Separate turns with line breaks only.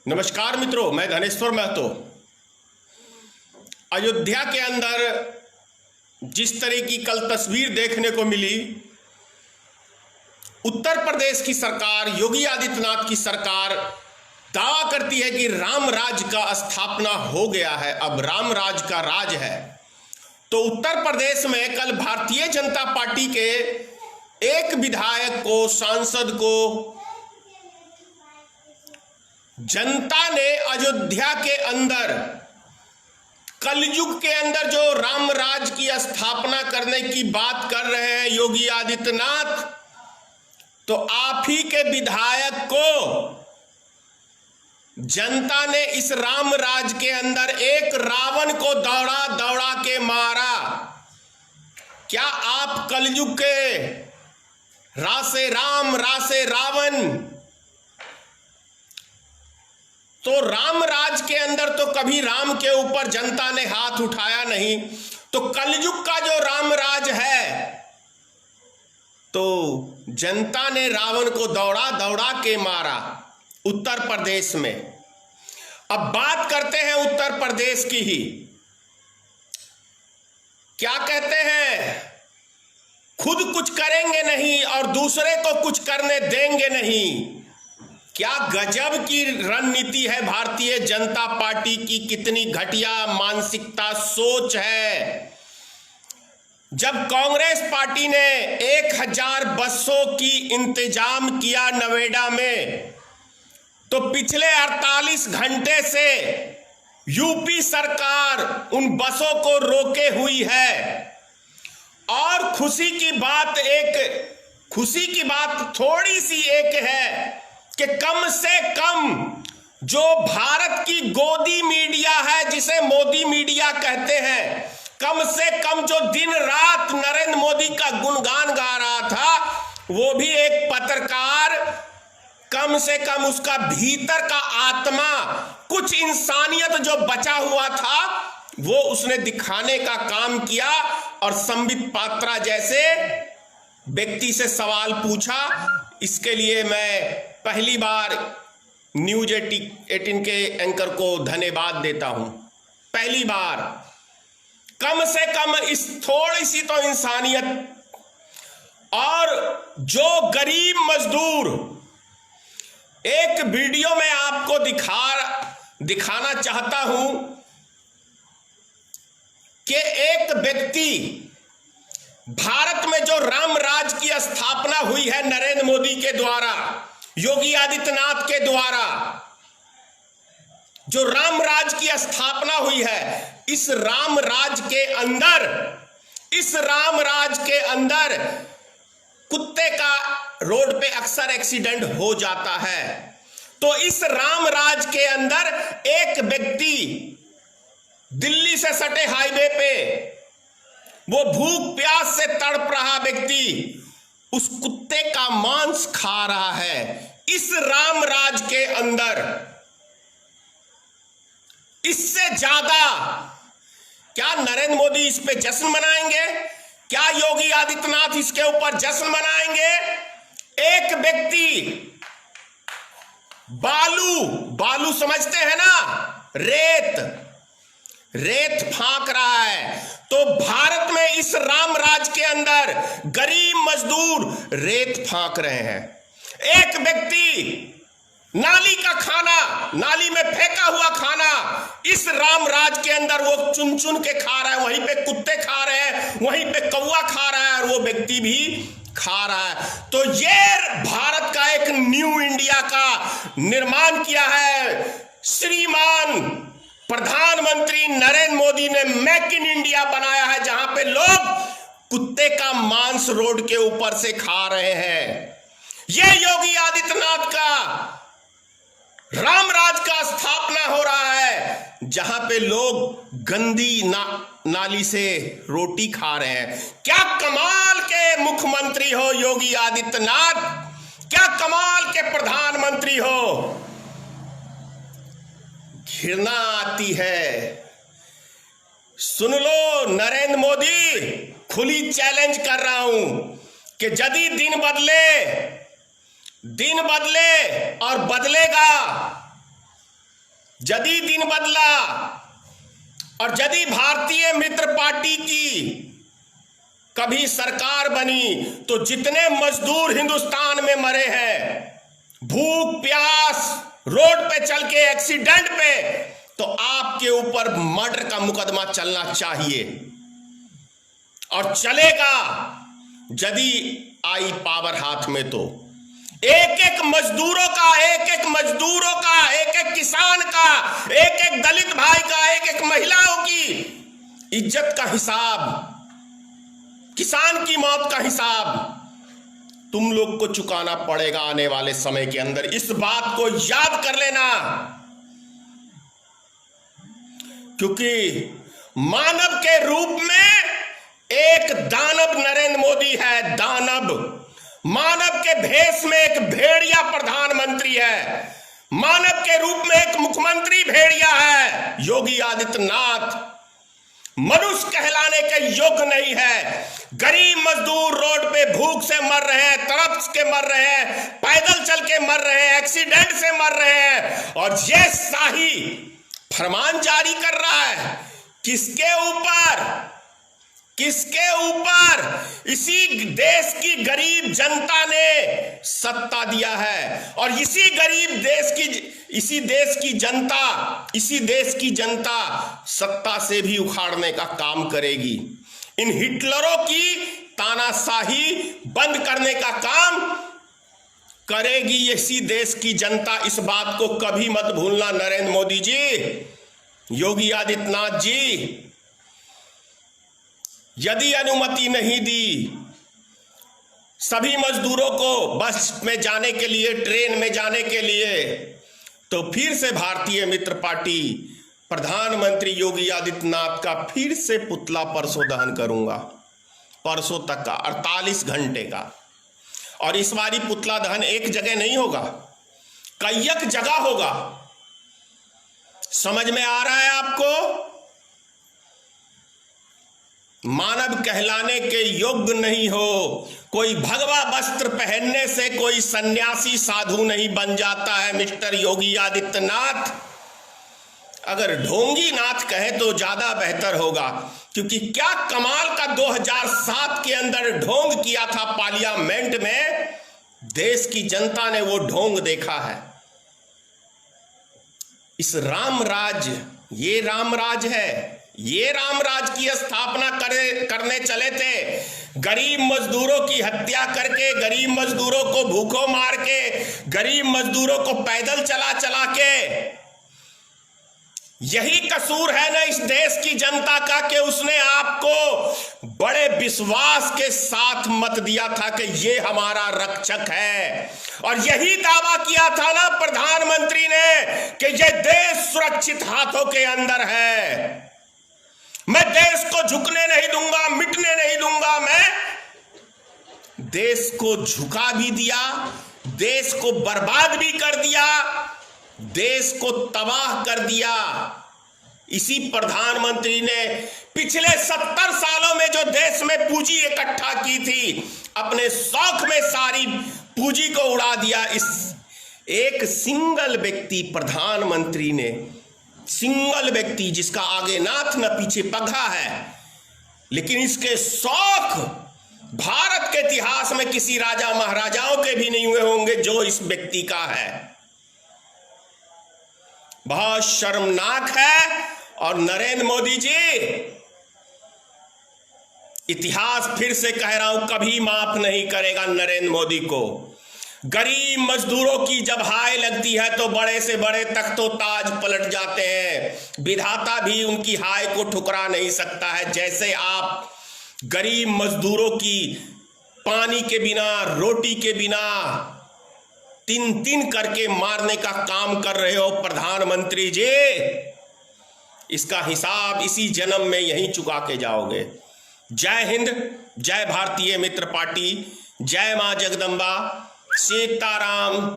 नमस्कार मित्रों, मैं धनेश्वर महतो। अयोध्या के अंदर जिस तरह की कल तस्वीर देखने को मिली, उत्तर प्रदेश की सरकार, योगी आदित्यनाथ की सरकार दावा करती है कि राम राज का स्थापना हो गया है, अब राम राज का राज है। तो उत्तर प्रदेश में कल भारतीय जनता पार्टी के एक विधायक को, सांसद को, जनता ने अयोध्या के अंदर, कलयुग के अंदर जो राम राज की स्थापना करने की बात कर रहे हैं योगी आदित्यनाथ, तो आप ही के विधायक को जनता ने इस राम राज के अंदर एक रावण को दौड़ा दौड़ा के मारा। क्या आप कलयुग के रासे राम रासे रावण, तो राम राज के अंदर तो कभी राम के ऊपर जनता ने हाथ उठाया नहीं, तो कलयुग का जो राम राज है, तो जनता ने रावण को दौड़ा दौड़ा के मारा उत्तर प्रदेश में। अब बात करते हैं उत्तर प्रदेश की ही। क्या कहते हैं, खुद कुछ करेंगे नहीं और दूसरे को कुछ करने देंगे नहीं। क्या गजब की रणनीति है भारतीय जनता पार्टी की, कितनी घटिया मानसिकता, सोच है। जब कांग्रेस पार्टी ने 1000 बसों की इंतजाम किया नोएडा में, तो पिछले 48 घंटे से यूपी सरकार उन बसों को रोके हुई है। और खुशी की बात थोड़ी सी एक है कि कम से कम जो भारत की गोदी मीडिया है, जिसे मोदी मीडिया कहते हैं, कम से कम जो दिन रात नरेंद्र मोदी का गुणगान गा रहा था, वो भी एक पत्रकार, कम से कम उसका भीतर का आत्मा, कुछ इंसानियत जो बचा हुआ था, वो उसने दिखाने का काम किया। और संबित पात्रा जैसे व्यक्ति से सवाल पूछा। इसके लिए मैं पहली बार न्यूज 18 के एंकर को धन्यवाद देता हूं। पहली बार, कम से कम इस थोड़ी सी तो इंसानियत। और जो गरीब मजदूर, एक वीडियो में आपको दिखाना चाहता हूं कि एक व्यक्ति, भारत में जो राम राज की स्थापना हुई है नरेंद्र मोदी के द्वारा, योगी आदित्यनाथ के द्वारा, जो राम राज की स्थापना हुई है, इस राम राज के अंदर कुत्ते का रोड पे अक्सर एक्सीडेंट हो जाता है। तो इस राम राज के अंदर एक व्यक्ति दिल्ली से सटे हाईवे पे, वो भूख प्यास से तड़प रहा व्यक्ति उस कुत्ते का मांस खा रहा है इस राम राज के अंदर। इससे ज्यादा क्या नरेंद्र मोदी इस पे जश्न मनाएंगे? क्या योगी आदित्यनाथ इसके ऊपर जश्न मनाएंगे? एक व्यक्ति बालू समझते हैं ना, रेत फांक रहा है। तो भारत में इस राम राज के अंदर गरीब मजदूर रेत फांक रहे हैं। एक व्यक्ति नाली का खाना, नाली में फेंका हुआ खाना, इस राम राज के अंदर वो चुन चुन के खा रहा है। वहीं पे कुत्ते खा रहे हैं, वहीं पे कौवा खा रहा है, और वो व्यक्ति भी खा रहा है। तो ये भारत का एक न्यू इंडिया का निर्माण किया है श्रीमान प्रधानमंत्री नरेंद्र मोदी ने। मेक इन इंडिया बनाया है, जहां पे लोग कुत्ते का मांस रोड के ऊपर से खा रहे हैं। यह योगी आदित्यनाथ का राम राज का स्थापना हो रहा है, जहां पे लोग गंदी नाली से रोटी खा रहे हैं। क्या कमाल के मुख्यमंत्री हो योगी आदित्यनाथ, क्या कमाल के प्रधानमंत्री हो। घृणा आती है। सुन लो नरेंद्र मोदी, खुली चैलेंज कर रहा हूं कि यदि दिन बदले और बदलेगा यदि दिन बदला और यदि भारतीय मित्र पार्टी की कभी सरकार बनी तो जितने मजदूर हिंदुस्तान में मरे हैं भूख प्यास, रोड पे चल के एक्सीडेंट पे, तो आपके ऊपर मर्डर का मुकदमा चलना चाहिए और चलेगा यदि आई पावर हाथ में। तो एक एक मजदूरों का, एक एक मजदूरों का, एक एक किसान का, एक एक दलित भाई का, एक एक महिलाओं की इज्जत का हिसाब, किसान की मौत का हिसाब तुम लोग को चुकाना पड़ेगा आने वाले समय के अंदर। इस बात को याद कर लेना, क्योंकि मानव के रूप में एक दानव नरेंद्र मोदी है, दानव। मानव के भेष में एक भेड़िया प्रधानमंत्री है, मानव के रूप में एक मुख्यमंत्री भेड़िया है योगी आदित्यनाथ। मनुष्य कहलाने के योग्य नहीं है। गरीब मजदूर रोड पे भूख से मर रहे हैं, तड़प के मर रहे हैं, पैदल चल के मर रहे हैं, एक्सीडेंट से मर रहे हैं, और ये शाही फरमान जारी कर रहा है किसके ऊपर? किसके ऊपर? इसी देश की गरीब जनता ने सत्ता दिया है और इसी गरीब देश की, इसी देश की जनता सत्ता से भी उखाड़ने का काम करेगी। इन हिटलरों की तानाशाही बंद करने का काम करेगी इसी देश की जनता। इस बात को कभी मत भूलना नरेंद्र मोदी जी, योगी आदित्यनाथ जी। यदि अनुमति नहीं दी सभी मजदूरों को बस में जाने के लिए, ट्रेन में जाने के लिए, तो फिर से भारतीय मित्र पार्टी प्रधानमंत्री योगी आदित्यनाथ का फिर से पुतला परसों दहन करूंगा, परसों तक का 48 घंटे का। और इस बारी पुतला दहन एक जगह नहीं होगा, कई जगह होगा। समझ में आ रहा है आपको? मानव कहलाने के योग्य नहीं हो, कोई भगवा वस्त्र पहनने से कोई सन्यासी साधु नहीं बन जाता है मिस्टर योगी आदित्यनाथ। अगर ढोंगी नाथ कहे तो ज्यादा बेहतर होगा, क्योंकि क्या कमाल का 2007 के अंदर ढोंग किया था पार्लियामेंट में, देश की जनता ने वो ढोंग देखा है। इस रामराज, ये रामराज है, ये रामराज की स्थापना करने चले थे। गरीब मजदूरों की हत्या करके, गरीब मजदूरों को भूखों मार के, गरीब मजदूरों को पैदल चला चला के। यही कसूर है ना इस देश की जनता का कि उसने आपको बड़े विश्वास के साथ मत दिया था कि ये हमारा रक्षक है, और यही दावा किया था ना प्रधानमंत्री ने कि ये देश सुरक्षित हाथों के अंदर है। मैं देश को झुकने नहीं दूंगा, मिटने नहीं दूंगा। मैं देश को झुका भी दिया, देश को बर्बाद भी कर दिया, देश को तबाह कर दिया। इसी प्रधानमंत्री ने पिछले 70 सालों में जो देश में पूंजी इकट्ठा की थी, अपने शौक में सारी पूंजी को उड़ा दिया। इस एक सिंगल व्यक्ति प्रधानमंत्री ने, सिंगल व्यक्ति जिसका आगे नाथ न पीछे पगहा है, लेकिन इसके शौक भारत के इतिहास में किसी राजा महाराजाओं के भी नहीं हुए होंगे जो इस व्यक्ति का है। बहुत शर्मनाक है। और नरेंद्र मोदी जी, इतिहास फिर से कह रहा हूं, कभी माफ नहीं करेगा नरेंद्र मोदी को। गरीब मजदूरों की जब हाय लगती है तो बड़े से बड़े तख्तो ताज पलट जाते हैं। विधाता भी उनकी हाय को ठुकरा नहीं सकता है। जैसे आप गरीब मजदूरों की पानी के बिना, रोटी के बिना तीन तीन करके मारने का काम कर रहे हो प्रधानमंत्री जी, इसका हिसाब इसी जन्म में यहीं चुका के जाओगे। जय हिंद, जय भारतीय मित्र पार्टी, जय मां जगदम्बा, सीताराम।